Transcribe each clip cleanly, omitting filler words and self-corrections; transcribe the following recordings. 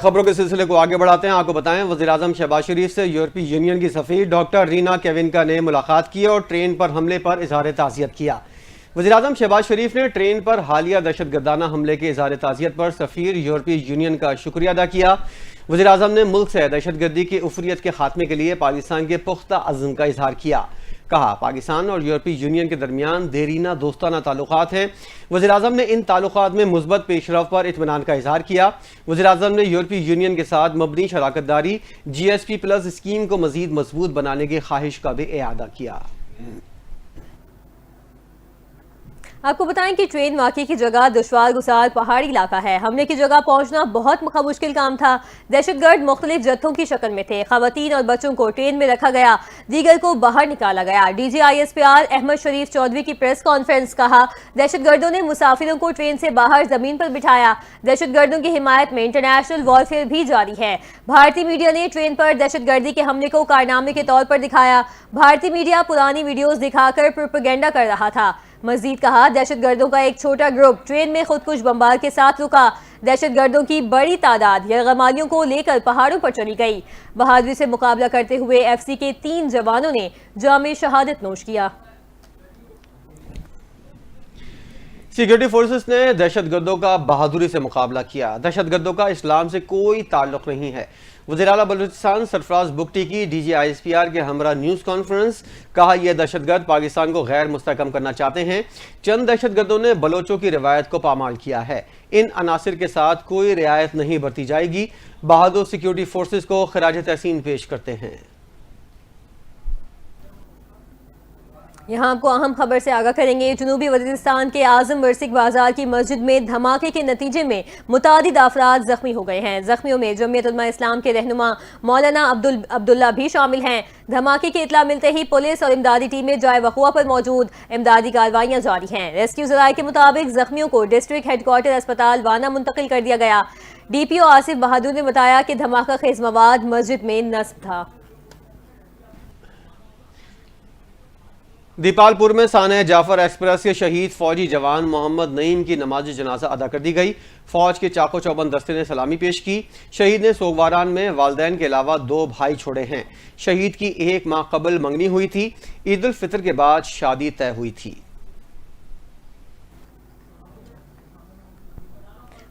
خبروں کے سلسلے کو آگے بڑھاتے ہیں. آپ کو بتائیں وزیراعظم شہباز شریف سے یورپی یونین کی سفیر ڈاکٹر رینا کیونکا نے ملاقات کی اور ٹرین پر حملے پر اظہار تعزیت کیا. وزیراعظم شہباز شریف نے ٹرین پر حالیہ دہشت گردانہ حملے کے اظہار تعزیت پر سفیر یورپی یونین کا شکریہ ادا کیا. وزیراعظم نے ملک سے دہشت گردی کی عفریت کے خاتمے کے لیے پاکستان کے پختہ عزم کا اظہار کیا. کہا پاکستان اور یورپی یونین کے درمیان دیرینہ دوستانہ تعلقات ہیں. وزیراعظم نے ان تعلقات میں مثبت پیش رفت پر اطمینان کا اظہار کیا. وزیراعظم نے یورپی یونین کے ساتھ مبنی شراکت داری GSP+ اسکیم کو مزید مضبوط بنانے کی خواہش کا بھی اعادہ کیا. آپ کو بتائیں کہ ٹرین واقعے کی جگہ دشوار گزار پہاڑی علاقہ ہے. حملے کی جگہ پہنچنا بہت مشکل کام تھا. دہشت گرد مختلف جتھوں کی شکل میں تھے. خواتین اور بچوں کو ٹرین میں رکھا گیا, دیگر کو باہر نکالا گیا. DG ISPR احمد شریف چودھری کی پریس کانفرنس. کہا دہشت گردوں نے مسافروں کو ٹرین سے باہر زمین پر بٹھایا. دہشت گردوں کی حمایت میں انٹرنیشنل وارفیئر بھی جاری ہے. بھارتی میڈیا نے ٹرین پر دہشت گردی کے حملے کو کارنامے کے طور پر دکھایا. بھارتی میڈیا پرانی ویڈیوز دکھا کر پروپیگنڈا کر رہا تھا. مزید کہا دہشت گردوں کا ایک چھوٹا گروپ ٹرین میں خودکش بمبار کے ساتھ رکا. دہشت گردوں کی بڑی تعداد یرغمالیوں کو لے کر پہاڑوں پر چلی گئی. بہادری سے مقابلہ کرتے ہوئے FC کے 3 جوانوں نے جام شہادت نوش کیا. سیکیورٹی فورسز نے دہشت گردوں کا بہادری سے مقابلہ کیا. دہشت گردوں کا اسلام سے کوئی تعلق نہیں ہے. وزیر اعلیٰ بلوچستان سرفراز بگٹی کی DG ISPR کے ہمراہ نیوز کانفرنس. کہا یہ دہشت گرد پاکستان کو غیر مستحکم کرنا چاہتے ہیں. چند دہشت گردوں نے بلوچوں کی روایت کو پامال کیا ہے. ان عناصر کے ساتھ کوئی رعایت نہیں برتی جائے گی. بہادر سیکیورٹی فورسز کو خراج تحسین پیش کرتے ہیں. یہاں آپ کو اہم خبر سے آگاہ کریں گے. جنوبی وزیرستان کے اعظم ورسک بازار کی مسجد میں دھماکے کے نتیجے میں متعدد افراد زخمی ہو گئے ہیں. زخمیوں میں جمعیت علماء اسلام کے رہنما مولانا عبداللہ بھی شامل ہیں. دھماکے کی اطلاع ملتے ہی پولیس اور امدادی ٹیمیں جائے وقوع پر موجود. امدادی کارروائیاں جاری ہیں. ریسکیو ذرائع کے مطابق زخمیوں کو ڈسٹرکٹ ہیڈ کوارٹر اسپتال وانا منتقل کر دیا گیا. DPO آصف بہادر نے بتایا کہ دھماکہ خیز مواد مسجد میں نصب تھا. دیپال پور میں سانحہ جعفر ایکسپریس کے شہید فوجی جوان محمد نعیم کی نماز جنازہ ادا کر دی گئی. فوج کے چاقو چوبند دستے نے سلامی پیش کی. شہید نے سوگواران میں والدین کے علاوہ 2 بھائی چھوڑے ہیں. شہید کی 1 ماہ قبل منگنی ہوئی تھی. عید الفطر کے بعد شادی طے ہوئی تھی.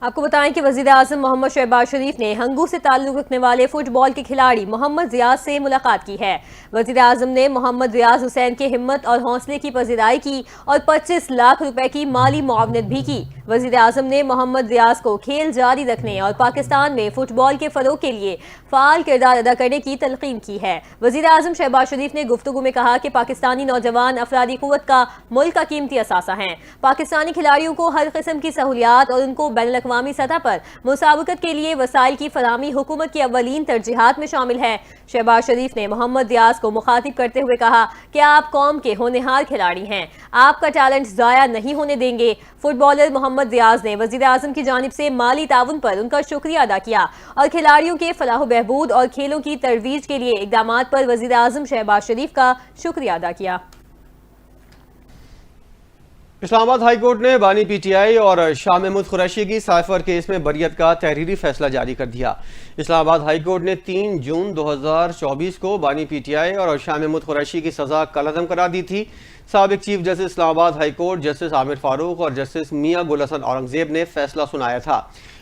آپ کو بتائیں کہ وزیر اعظم محمد شہباز شریف نے ہنگو سے تعلق رکھنے والے فٹ بال کے کھلاڑی محمد ریاض سے ملاقات کی ہے. وزیر اعظم نے محمد ریاض حسین کے ہمت اور حوصلے کی پذیرائی کی اور 25 لاکھ روپے کی مالی معاونت بھی کی. وزیر اعظم نے محمد ریاض کو کھیل جاری رکھنے اور پاکستان میں فٹ بال کے فروغ کے لیے فعال کردار ادا کرنے کی تلقین کی ہے. وزیر اعظم شہباز شریف نے گفتگو میں کہا کہ پاکستانی نوجوان افرادی قوت کا ملک کا قیمتی اثاثہ ہیں. پاکستانی کھلاڑیوں کو ہر قسم کی سہولیات اور ان کو بین الاقوامی سطح پر مسابقت کے لیے وسائل کی فراہمی حکومت کی اولین ترجیحات میں شامل ہے. شہباز شریف نے محمد ریاض کو مخاطب کرتے ہوئے کہا کہ آپ قوم کے ہونہار کھلاڑی ہیں. آپ کا ٹیلنٹ ضائع نہیں ہونے دیں گے. فٹ بالر محمد ریاض نے وزیر اعظم کی جانب سے مالی تعاون پر ان کا شکریہ ادا کیا اور کھلاڑیوں کے فلاح و بہبود اور کھیلوں کی ترویج کے لیے اقدامات پر وزیر اعظم شہباز شریف کا شکریہ ادا کیا. اسلام آباد ہائی کورٹ نے بانی PTI اور شاہ محمود قریشی کی سائفر کیس میں بریت کا تحریری فیصلہ جاری کر دیا. اسلام آباد ہائی کورٹ نے 3 جون 2024 کو بانی PTI اور شاہ محمود قریشی کی سزا کالعدم قرار دی تھی. سابق چیف جسٹس اسلام آباد ہائی کورٹ جسٹس عامر فاروق اور جسٹس میاں گل حسن اورنگزیب نے فیصلہ سنایا تھا.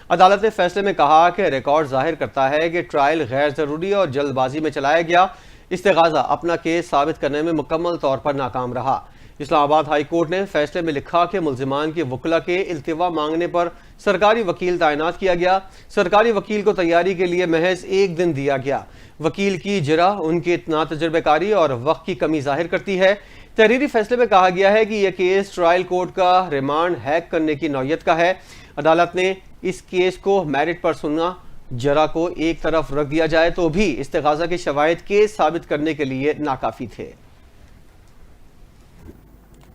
عدالت نے فیصلے میں کہا کہ ریکارڈ ظاہر کرتا ہے کہ ٹرائل غیر ضروری اور جلد بازی میں چلایا گیا. استغاثہ اپنا کیس ثابت کرنے میں مکمل طور پر ناکام رہا. اسلام آباد ہائی کورٹ نے فیصلے میں لکھا کہ ملزمان کے وکلا کے التوا مانگنے پر سرکاری وکیل تعینات کیا گیا. سرکاری وکیل کو تیاری کے لیے محض 1 دن دیا گیا. وکیل کی جرح ان کی ناتجربہ کاری اور وقت کی کمی ظاہر کرتی ہے. تحریری فیصلے میں کہا گیا ہے کہ یہ کیس ٹرائل کورٹ کا ریمانڈ ہیک کرنے کی نوعیت کا ہے. عدالت نے اس کیس کو میرٹ پر سنا. جرح کو ایک طرف رکھ دیا جائے تو بھی استغاثہ کے شواہد کیس ثابت کرنے کے لیے ناکافی تھے.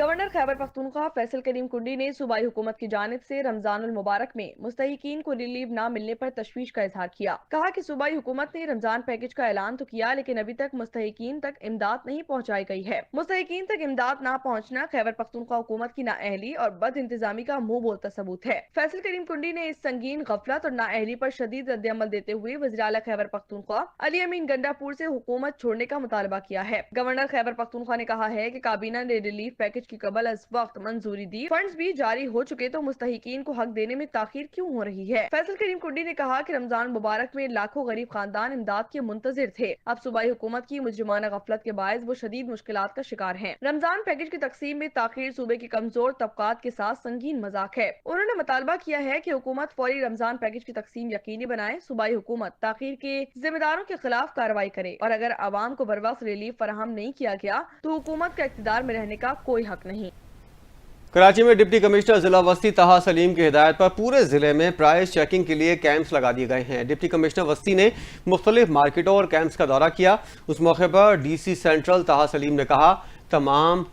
گورنر خیبر پختونخوا فیصل کریم کنڈی نے صوبائی حکومت کی جانب سے رمضان المبارک میں مستحقین کو ریلیف نہ ملنے پر تشویش کا اظہار کیا. کہا کہ صوبائی حکومت نے رمضان پیکج کا اعلان تو کیا لیکن ابھی تک مستحقین تک امداد نہیں پہنچائی گئی ہے. مستحقین تک امداد نہ پہنچنا خیبر پختونخوا حکومت کی نااہلی اور بد انتظامی کا منہ بولتا ثبوت ہے. فیصل کریم کنڈی نے اس سنگین غفلت اور نااہلی پر شدید رد عمل دیتے ہوئے وزیر اعلیٰ خیبر پختونخوا علی امین گنڈا پور سے حکومت چھوڑنے کا مطالبہ کیا ہے. گورنر خیبر پختونخوا نے کہا ہے کہ کابینہ نے ریلیف پیکج کی قبل از وقت منظوری دی، فنڈز بھی جاری ہو چکے تو مستحقین کو حق دینے میں تاخیر کیوں ہو رہی ہے. فیصل کریم کنڈی نے کہا کہ رمضان مبارک میں لاکھوں غریب خاندان امداد کے منتظر تھے. اب صوبائی حکومت کی مجرمانہ غفلت کے باعث وہ شدید مشکلات کا شکار ہیں. رمضان پیکج کی تقسیم میں تاخیر صوبے کے کمزور طبقات کے ساتھ سنگین مذاق ہے. انہوں نے مطالبہ کیا ہے کہ حکومت فوری رمضان پیکج کی تقسیم یقینی بنائے. صوبائی حکومت تاخیر کے ذمہ داروں کے خلاف کارروائی کرے اور اگر عوام کو بروقت ریلیف فراہم نہیں کیا گیا تو حکومت کا اقتدار میں رہنے کا کوئی حق نہیں. کراچی میں ڈپٹی کمشنر ضلع وسطی طہا سلیم کی ہدایت پر پورے ضلع میں پرائز چیکنگ کے لیے کیمپس لگا دیے گئے ہیں. ڈپٹی کمشنر وسطی نے مختلف مارکیٹوں اور کیمپس کا دورہ کیا. اس موقع پر ڈی سی سینٹرل طہا سلیم نے کہا تمام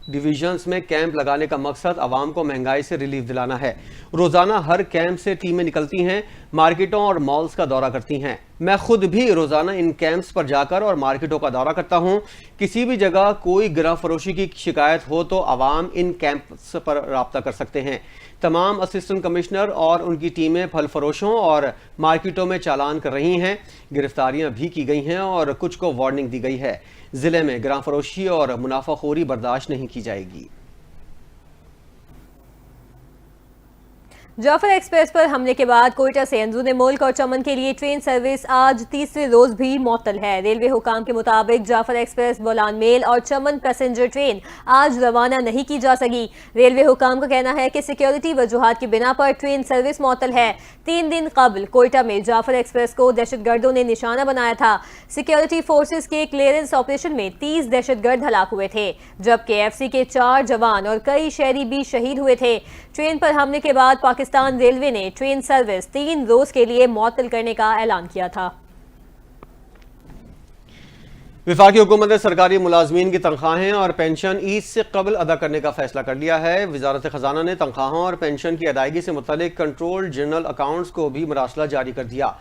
ڈویژنز میں کیمپ لگانے کا مقصد عوام کو مہنگائی سے ریلیف دلانا ہے. روزانہ ہر کیمپ سے ٹیمیں نکلتی ہیں، مارکیٹوں اور مالز کا دورہ کرتی ہیں. میں خود بھی روزانہ ان کیمپس پر جا کر اور مارکیٹوں کا دورہ کرتا ہوں. کسی بھی جگہ کوئی گرہ فروشی کی شکایت ہو تو عوام ان کیمپس پر رابطہ کر سکتے ہیں. تمام اسسٹنٹ کمشنر اور ان کی ٹیمیں پھل فروشوں اور مارکیٹوں میں چالان کر رہی ہیں. گرفتاریاں بھی کی گئی ہیں اور کچھ کو وارننگ دی گئی ہے. ضلع میں گراں فروشی اور منافع خوری برداشت نہیں کی جائے گی. جعفر ایکسپریس پر حملے کے بعد کوئٹہ سے اندرون ملک اور چمن کے لیے ٹرین سروس آج تیسرے روز بھی معطل ہے. ریلوے حکام کے مطابق جعفر ایکسپریس، بولان میل اور چمن پیسنجر ٹرین آج روانہ نہیں کی جا سکی. ریلوے حکام کا کہنا ہے کہ سیکیورٹی وجوہات کی بنا پر ٹرین سروس معطل ہے. 3 دن قبل کوئٹہ میں جعفر ایکسپریس کو دہشت گردوں نے نشانہ بنایا تھا. سیکیورٹی فورسز کے کلیئرنس آپریشن میں 30 دہشت گرد ہلاک ہوئے تھے، جبکہ ایف سی کے 4 جوان اور کئی شہری بھی شہید ہوئے تھے. ٹرین پر حملے کے بعد پاکستان ریلوے نے ٹرین سروس 3 روز کے لیے معطل کرنے کا اعلان کیا تھا. وفاقی حکومت نے سرکاری ملازمین کی تنخواہیں اور پینشن عید سے قبل ادا کرنے کا فیصلہ کر لیا ہے. وزارت خزانہ نے تنخواہوں اور پینشن کی ادائیگی سے متعلق کنٹرول جنرل اکاؤنٹس کو بھی مراسلہ جاری کر دیا.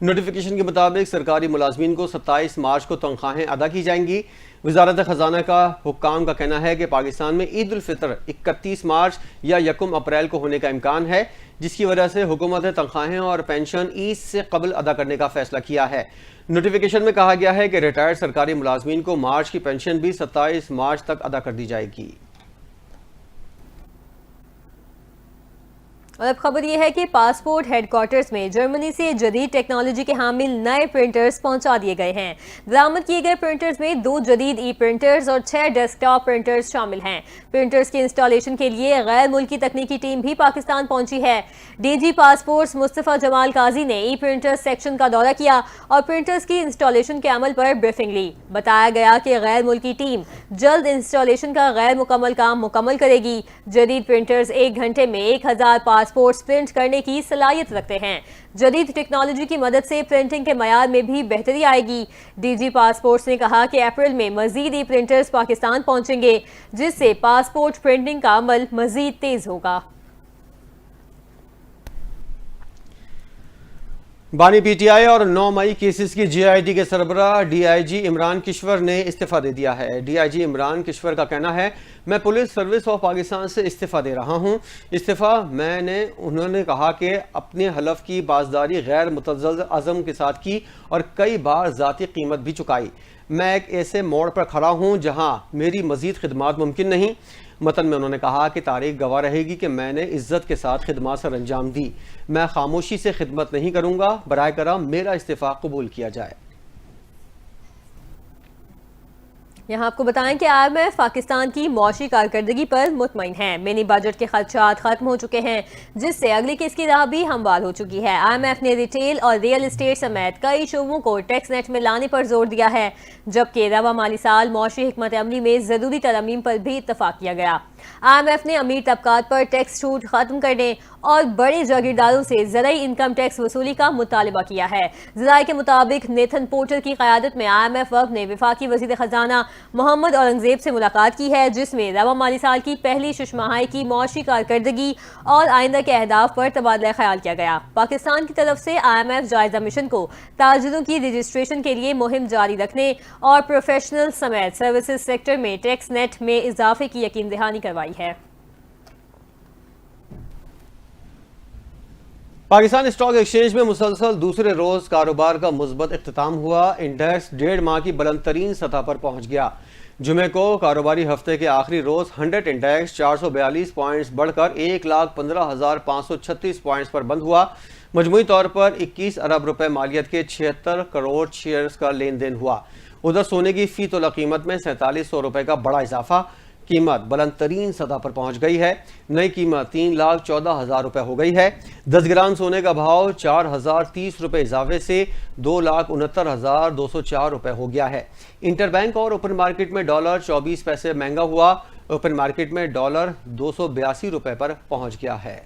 نوٹیفیکیشن کے مطابق سرکاری ملازمین کو 27 مارچ کو تنخواہیں ادا کی جائیں گی. وزارت خزانہ کا حکام کا کہنا ہے کہ پاکستان میں عید الفطر 31 مارچ یا 1 اپریل کو ہونے کا امکان ہے، جس کی وجہ سے حکومت نے تنخواہیں اور پینشن عید سے قبل ادا کرنے کا فیصلہ کیا ہے. نوٹیفیکیشن میں کہا گیا ہے کہ ریٹائرڈ سرکاری ملازمین کو مارچ کی پینشن بھی 27 مارچ تک ادا کر دی جائے گی. اور اب خبر یہ ہے کہ پاسپورٹ ہیڈ کوارٹرز میں جرمنی سے جدید ٹیکنالوجی کے حامل نئے پرنٹرز پہنچا دیے گئے ہیں. برآمد کیے گئے پرنٹرز میں 2 جدید ای پرنٹرز اور 6 ڈیسک ٹاپ پرنٹرز شامل ہیں. پرنٹرز کی انسٹالیشن کے لیے غیر ملکی تکنیکی ٹیم بھی پاکستان پہنچی ہے. ڈی جی پاسپورٹس مصطفیٰ جمال قاضی نے ای پرنٹر سیکشن کا دورہ کیا اور پرنٹرز کی انسٹالیشن کے عمل پر بریفنگ لی. بتایا گیا کہ غیر ملکی ٹیم جلد انسٹالیشن کا غیر مکمل کام مکمل کرے گی. جدید پرنٹرز 1 گھنٹے میں 1000 پاسپورٹس پرنٹ کرنے کی صلاحیت رکھتے ہیں. جدید ٹیکنالوجی کی مدد سے پرنٹنگ کے معیار میں بھی بہتری آئے گی. ڈی جی پاسپورٹس نے کہا کہ اپریل میں مزید ای پرنٹرز پاکستان پہنچیں گے، جس سے پاسپورٹ پرنٹنگ کا عمل مزید تیز ہوگا. بانی پی ٹی آئی اور 9 مئی کیسز کی جے آئی ٹی کے سربراہ ڈی آئی جی عمران کشور نے استعفیٰ دے دیا ہے. ڈی آئی جی عمران کشور کا کہنا ہے میں پولیس سروس آف پاکستان سے استعفیٰ دے رہا ہوں. انہوں نے کہا کہ اپنے حلف کی پاسداری غیر متزلزل عزم کے ساتھ کی اور کئی بار ذاتی قیمت بھی چکائی. میں ایک ایسے موڑ پر کھڑا ہوں جہاں میری مزید خدمات ممکن نہیں. متن میں انہوں نے کہا کہ تاریخ گواہ رہے گی کہ میں نے عزت کے ساتھ خدمات سر انجام دی. میں خاموشی سے خدمت نہیں کروں گا. برائے کرم میرا استعفیٰ قبول کیا جائے. یہاں آپ کو بتائیں کہ آئی ایم ایف پاکستان کی معاشی کارکردگی پر مطمئن ہے. منی بجٹ کے خدشات ختم ہو چکے ہیں، جس سے اگلی قسط کی راہ بھی ہموار ہو چکی ہے. آئی ایم ایف نے ریٹیل اور ریئل اسٹیٹ سمیت کئی شعبوں کو ٹیکس نیٹ میں لانے پر زور دیا ہے، جبکہ رواں مالی سال معاشی حکمت عملی میں ضروری ترامیم پر بھی اتفاق کیا گیا. آئی ایم ایف نے امیر طبقات پر ٹیکس چھوٹ ختم کرنے اور بڑے جاگیرداروں سے زرعی انکم ٹیکس وصولی کا مطالبہ کیا ہے۔ ذرائع کے مطابق نیتھن پورٹر کی قیادت میں IMF وفد نے وفاقی وزیر خزانہ محمد اورنگزیب سے ملاقات کی ہے، جس میں رواں مالی سال کی پہلی شش ماہی کی معاشی کارکردگی اور آئندہ کے اہداف پر تبادلہ خیال کیا گیا۔ پاکستان کی طرف سے IMF جائزہ مشن کو تاجروں کی رجسٹریشن کے لیے مہم جاری رکھنے اور پروفیشنل سمیت سروسز سیکٹر میں ٹیکس نیٹ میں اضافے کی یقین دہانی کروائی ہے۔ پاکستان اسٹاک ایکسچینج میں مسلسل دوسرے روز کاروبار کا مثبت اختتام ہوا۔ انڈیکس 1.5 ماہ کی بلند ترین سطح پر پہنچ گیا۔ جمعے کو کاروباری ہفتے کے آخری روز 100 انڈیکس 442 پوائنٹس بڑھ کر 1,15,536 پوائنٹس پر بند ہوا۔ مجموعی طور پر 21 ارب روپے مالیت کے 76 کروڑ شیئرز کا لین دین ہوا۔ ادھر سونے کی فی تولہ قیمت میں 4700 روپے کا بڑا اضافہ، قیمت بلند ترین سطح پر پہنچ گئی ہے۔ نئی قیمت 3,14,000 روپے ہو گئی ہے۔ 10 گرام سونے کا بھاؤ 4,030 روپے اضافے سے 2,69,204 روپے ہو گیا ہے۔ انٹر بینک اور اوپن مارکیٹ میں ڈالر 24 پیسے مہنگا ہوا۔ اوپن مارکیٹ میں ڈالر 282 روپے پر پہنچ گیا ہے۔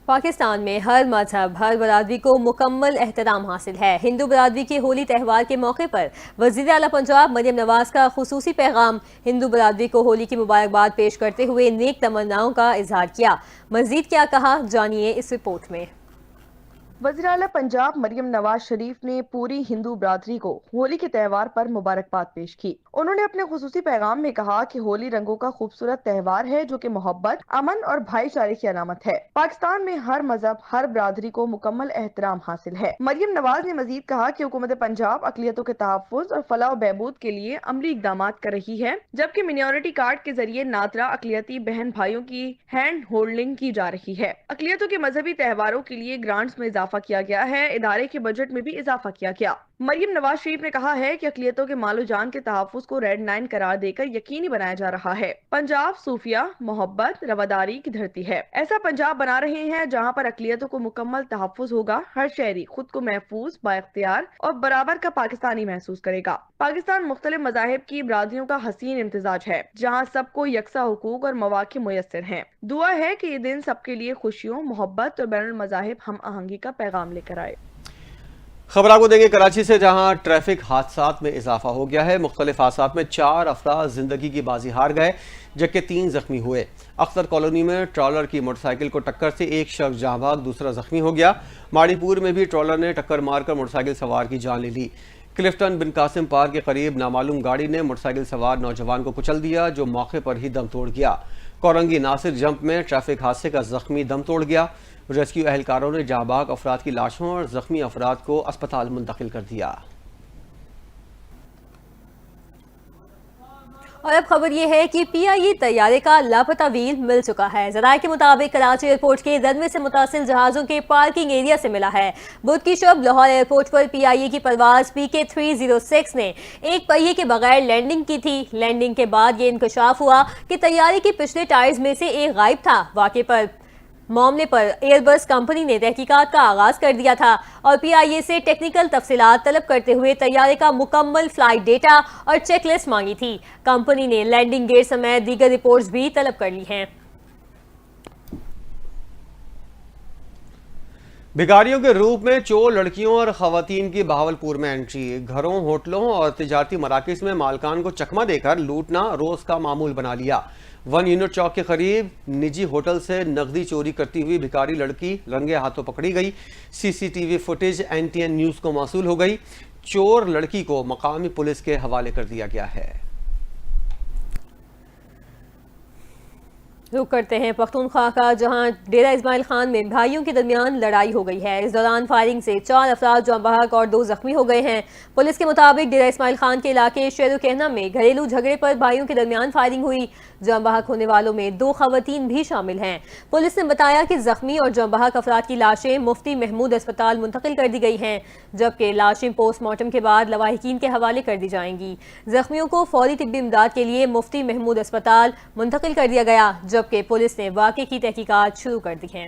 پاکستان میں ہر مذہب، ہر برادری کو مکمل احترام حاصل ہے۔ ہندو برادری کے ہولی تہوار کے موقع پر وزیر اعلیٰ پنجاب مریم نواز کا خصوصی پیغام۔ ہندو برادری کو ہولی کی مبارکباد پیش کرتے ہوئے نیک تمناؤں کا اظہار کیا۔ مزید کیا کہا، جانیے اس رپورٹ میں۔ وزیر اعلیٰ پنجاب مریم نواز شریف نے پوری ہندو برادری کو ہولی کے تہوار پر مبارکباد پیش کی۔ انہوں نے اپنے خصوصی پیغام میں کہا کہ ہولی رنگوں کا خوبصورت تہوار ہے جو کہ محبت، امن اور بھائی چارے کی علامت ہے۔ پاکستان میں ہر مذہب، ہر برادری کو مکمل احترام حاصل ہے۔ مریم نواز نے مزید کہا کہ حکومت پنجاب اقلیتوں کے تحفظ اور فلاح و بہبود کے لیے عملی اقدامات کر رہی ہے، جبکہ منورٹی کارڈ کے ذریعے نادرا اقلیتی بہن بھائیوں کی ہینڈ ہولڈنگ کی جا رہی ہے۔ اقلیتوں کے مذہبی تہواروں کے لیے گرانٹس میں اضافہ کیا گیا ہے۔ ادارے کے بجٹ میں بھی اضافہ کیا گیا۔ مریم نواز شریف نے کہا ہے کہ اقلیتوں کے مال و جان کے تحفظ کو ریڈ لائن قرار دے کر یقینی بنایا جا رہا ہے۔ پنجاب صوفیہ، محبت، رواداری کی دھرتی ہے۔ ایسا پنجاب بنا رہے ہیں جہاں پر اقلیتوں کو مکمل تحفظ ہوگا۔ ہر شہری خود کو محفوظ، بااختیار اور برابر کا پاکستانی محسوس کرے گا۔ پاکستان مختلف مذاہب کی برادریوں کا حسین امتزاج ہے، جہاں سب کو یکساں حقوق اور مواقع میسر ہیں۔ دعا ہے کہ یہ دن سب کے لیے خوشیوں، محبت اور بین المذاہب ہم آہنگی کا پیغام لے کر آئے۔ خبر آپ کو دیں گے کراچی سے، جہاں ٹریفک حادثات میں اضافہ ہو گیا ہے۔ مختلف حادثات میں 4 افراد زندگی کی بازی ہار گئے جبکہ 3 زخمی ہوئے۔ اختر کالونی میں ٹرالر کی موٹر سائیکل کو ٹکر سے ایک شخص جاں بحق، دوسرا زخمی ہو گیا۔ ماڑی پور میں بھی ٹرالر نے ٹکر مار کر موٹر سائیکل سوار کی جان لے لی۔ کلفٹن بن قاسم پارک کے قریب نامعلوم گاڑی نے موٹر سائیکل سوار نوجوان کو کچل دیا، جو موقع پر ہی دم توڑ گیا۔ کورنگی ناصر جمپ میں ٹریفک حادثے کا زخمی دم توڑ گیا۔ ریسکیو اہلکاروں نے جاں بحق افراد کی لاشوں اور زخمی افراد کو اسپتال منتقل کر دیا۔ اور اب خبر یہ ہے کہ PIE طیارے کا لاپتہ ویل مل چکا ہے۔ ذرائع کے مطابق کراچی ایئرپورٹ کے رن وے سے متصل جہازوں کے پارکنگ ایریا سے ملا ہے۔ بدھ کی شب لاہور ایئرپورٹ پر PIE کی پرواز PK306 نے ایک پہیے کے بغیر لینڈنگ کی تھی۔ لینڈنگ کے بعد یہ انکشاف ہوا کہ طیارے کے پچھلے ٹائرز میں سے ایک غائب تھا۔ واقعے پر معاملے پر ایئر بس کمپنی نے تحقیقات کا آغاز کر دیا تھا اور PIA سے ٹیکنیکل تفصیلات طلب کرتے ہوئے طیارے کا مکمل فلائٹ ڈیٹا اور چیک لسٹ مانگی تھی۔ کمپنی نے لینڈنگ گیئر سمیت دیگر رپورٹس بھی طلب کر لی ہیں۔ بھکاریوں کے روپ میں چور لڑکیوں اور خواتین کی بہاولپور میں انٹری۔ گھروں، ہوٹلوں اور تجارتی مراکز میں مالکان کو چکمہ دے کر لوٹنا روز کا معمول بنا لیا۔ 1 یونٹ چوک کے قریب نجی ہوٹل سے نقدی چوری کرتی ہوئی بھکاری لڑکی رنگے ہاتھوں پکڑی گئی۔ CCTV فوٹیج NTN نیوز کو موصول ہو گئی۔ چور لڑکی کو مقامی پولیس کے حوالے کر دیا گیا ہے۔ رخ کرتے ہیں پختونخوا کا، جہاں ڈیرہ اسماعیل خان میں بھائیوں کے درمیان لڑائی ہو گئی ہے۔ اس دوران فائرنگ سے 4 افراد جاں بحق اور 2 زخمی ہو گئے ہیں۔ پولیس کے مطابق ڈیرہ اسماعیل خان کے علاقے شیر و کہنا میں گھریلو جھگڑے پر بھائیوں کے درمیان فائرنگ ہوئی۔ جاں بحق ہونے والوں میں 2 خواتین بھی شامل ہیں۔ پولیس نے بتایا کہ زخمی اور جاں بحق افراد کی لاشیں مفتی محمود اسپتال منتقل کر دی گئی ہیں، جبکہ لاشیں پوسٹ مارٹم کے بعد لواحقین کے حوالے کر دی جائیں گی۔ زخمیوں کو فوری طبی امداد کے لیے مفتی محمود اسپتال منتقل کر دیا گیا، جبکہ پولیس نے واقعے کی تحقیقات شروع کر دی ہیں۔